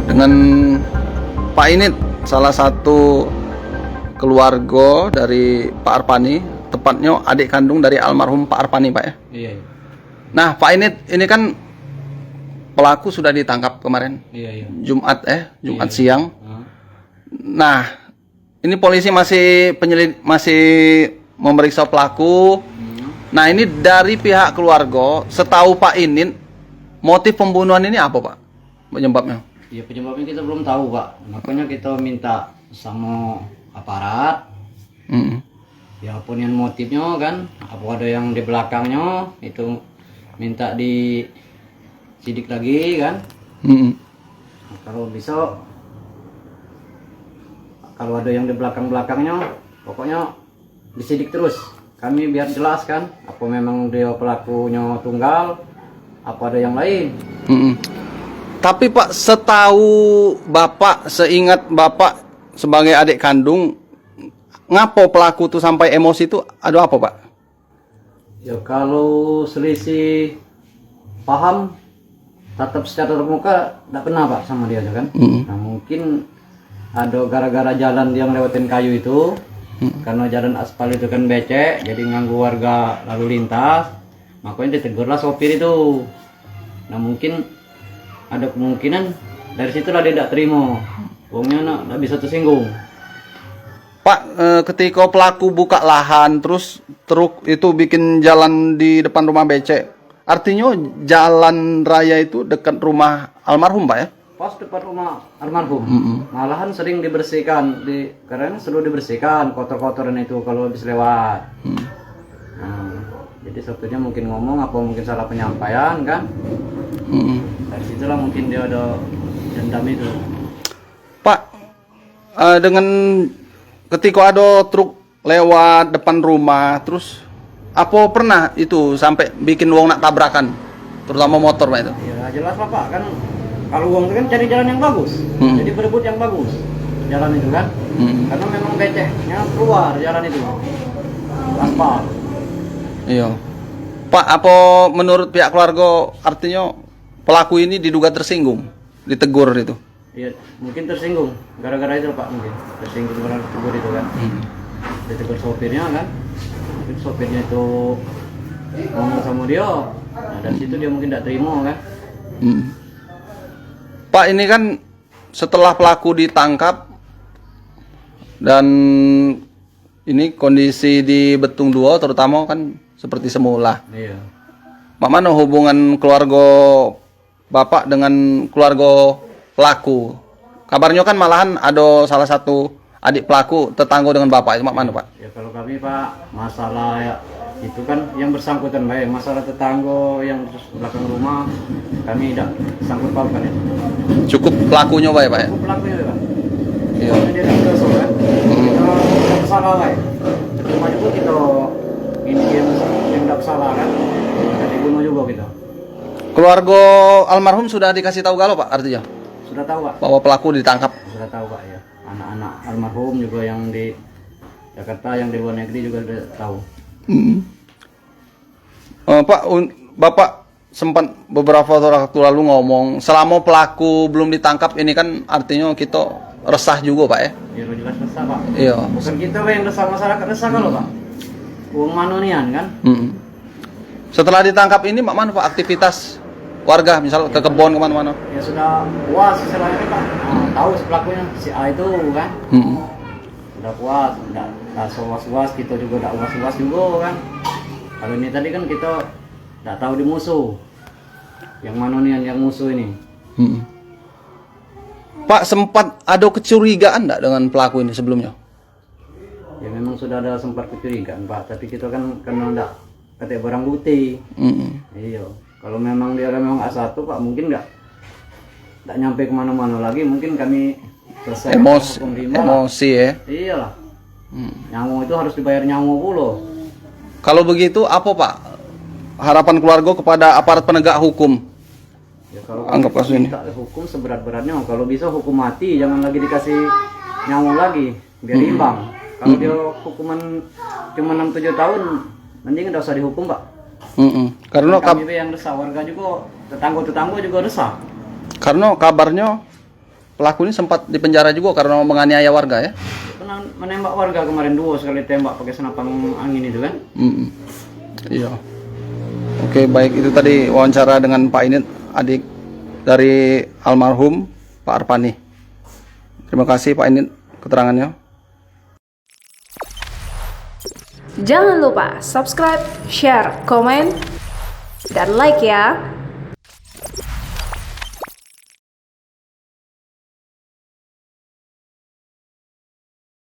Dengan Pak Init, salah satu keluarga dari Pak Arpani, tepatnya adik kandung dari almarhum Pak Arpani, Pak ya. Iya. Nah, Pak Init, ini kan pelaku sudah ditangkap kemarin. Iya. Jumat Iya. siang. Nah, ini polisi masih memeriksa pelaku. Nah, ini dari pihak keluarga, setahu Pak Init, motif pembunuhan ini apa, Pak? Penyebabnya? Ya penyebabnya kita belum tahu, Pak. Makanya kita minta sama aparat. Ya apapun yang motifnya kan, apa ada yang di belakangnya itu minta disidik lagi kan. Nah, kalau bisa, kalau ada yang di belakangnya, pokoknya disidik terus. Kami biar jelas kan, apa memang dia pelakunya tunggal, apa ada yang lain. Tapi Pak, setahu Bapak, seingat Bapak sebagai adik kandung, ngapo pelaku tuh sampai emosi itu ada apa, Pak? Ya kalau selisih paham, tatap secara terbuka, tidak pernah Pak sama dia kan. Nah mungkin ada gara-gara jalan dia ngelewatin kayu itu, karena jalan aspal itu kan becek, jadi nganggu warga lalu lintas, makanya ditegurlah sopir itu. Nah mungkin ada kemungkinan dari situlah dia tidak terima, uangnya tidak bisa tersinggung. Pak, ketika pelaku buka lahan, terus truk itu bikin jalan di depan rumah becek, artinya jalan raya itu dekat rumah almarhum, Pak ya? Pas depan rumah almarhum, malahan sering dibersihkan, karena selalu dibersihkan kotor-kotoran itu kalau habis lewat. Nah, jadi sopirnya mungkin ngomong apa mungkin salah penyampaian kan? Dari situlah mungkin dia ada dendam itu. Pak, dengan ketika ada truk lewat depan rumah, terus apa pernah itu sampai bikin wong nak tabrakan, terutama motor, Pak itu? Ya jelas lah Pak, kan kalau wong itu kan cari jalan yang bagus, jadi berebut yang bagus jalan itu kan, karena memang beceknya keluar jalan itu, aspal. Iya. Pak, apa menurut pihak keluarga artinya pelaku ini diduga tersinggung, ditegur itu? Iya, mungkin tersinggung gara-gara itu Pak, mungkin tersinggung gara-gara tegur itu kan. Ditegur sopirnya kan, mungkin sopirnya itu ngomong sama dia, nah dari situ dia mungkin tidak terima kan. Pak, ini kan setelah pelaku ditangkap dan ini kondisi di Betung 2 terutama kan seperti semula. Iya. Mana hubungan keluarga Bapak dengan keluarga pelaku? Kabarnya kan malahan ada salah satu adik pelaku tetangga dengan Bapak. Itu mana, Pak? Ya kalau kami Pak, masalah ya, itu kan yang bersangkutan baik, masalah tetangga yang belakang rumah kami tidak sangkut pautkan ya. Cukup pelakunya, Pak ya? Cukup pelakunya ya Pak. Iya. Dia tidak berdosa kan. Kita tidak bersalah baik. Cuma juga kita ini yang tidak bersalah kan. Kita dibunuh juga kita. Keluarga almarhum sudah dikasih tahu galau, Pak, artinya? Sudah tahu Pak. Bahwa pelaku ditangkap? Sudah tahu Pak ya. Anak-anak almarhum juga yang di Jakarta, yang di luar negeri juga sudah tahu. Pak, Bapak sempat beberapa waktu lalu ngomong selama pelaku belum ditangkap ini kan artinya kita resah juga, Pak ya? Ya jelas resah Pak. Iya. Bukan kita yang resah, masyarakat resah kalau Pak. Uang manonian kan? Setelah ditangkap ini, mana Pak aktivitas warga, misal ke kebun kemana-mana? Ya sudah puas istilahnya Pak. Nah, tahu si pelakunya si A itu kan? Sudah puas, tidak was-was, kita juga tidak was-was juga kan? Kalau ini tadi kan kita tidak tahu di musuh. Yang mana nih yang musuh ini? Pak, sempat ada kecurigaan enggak dengan pelaku ini sebelumnya? Ya memang sudah ada sempat kecurigaan Pak, tapi kita kan karena tidak kata barang bukti. Iya. Kalau memang dia memang A1 Pak, mungkin tidak nyampe kemana-mana lagi, mungkin kami selesai emosi ya. Iyalah. Nyawa itu harus dibayar nyawa pula. Kalau begitu apa Pak harapan keluarga kepada aparat penegak hukum? Ya, kalau anggap kasus ini hukum seberat-beratnya, kalau bisa hukum mati, jangan lagi dikasih nyawa lagi, biar imbang. Kalau dia hukuman cuma 6-7 tahun, mending nggak usah dihukum, Pak. Karena Kami yang resah, warga juga, tetangga-tetangga juga resah. karena kabarnya pelaku ini sempat dipenjara juga karena menganiaya warga ya. Pernah menembak warga kemarin 2 sekali tembak pakai senapan angin itu kan. Iya. Oke, baik, itu tadi wawancara dengan Pak Init, adik dari almarhum Pak Arpani. Terima kasih Pak Init keterangannya. Jangan lupa subscribe, share, komen, dan like ya.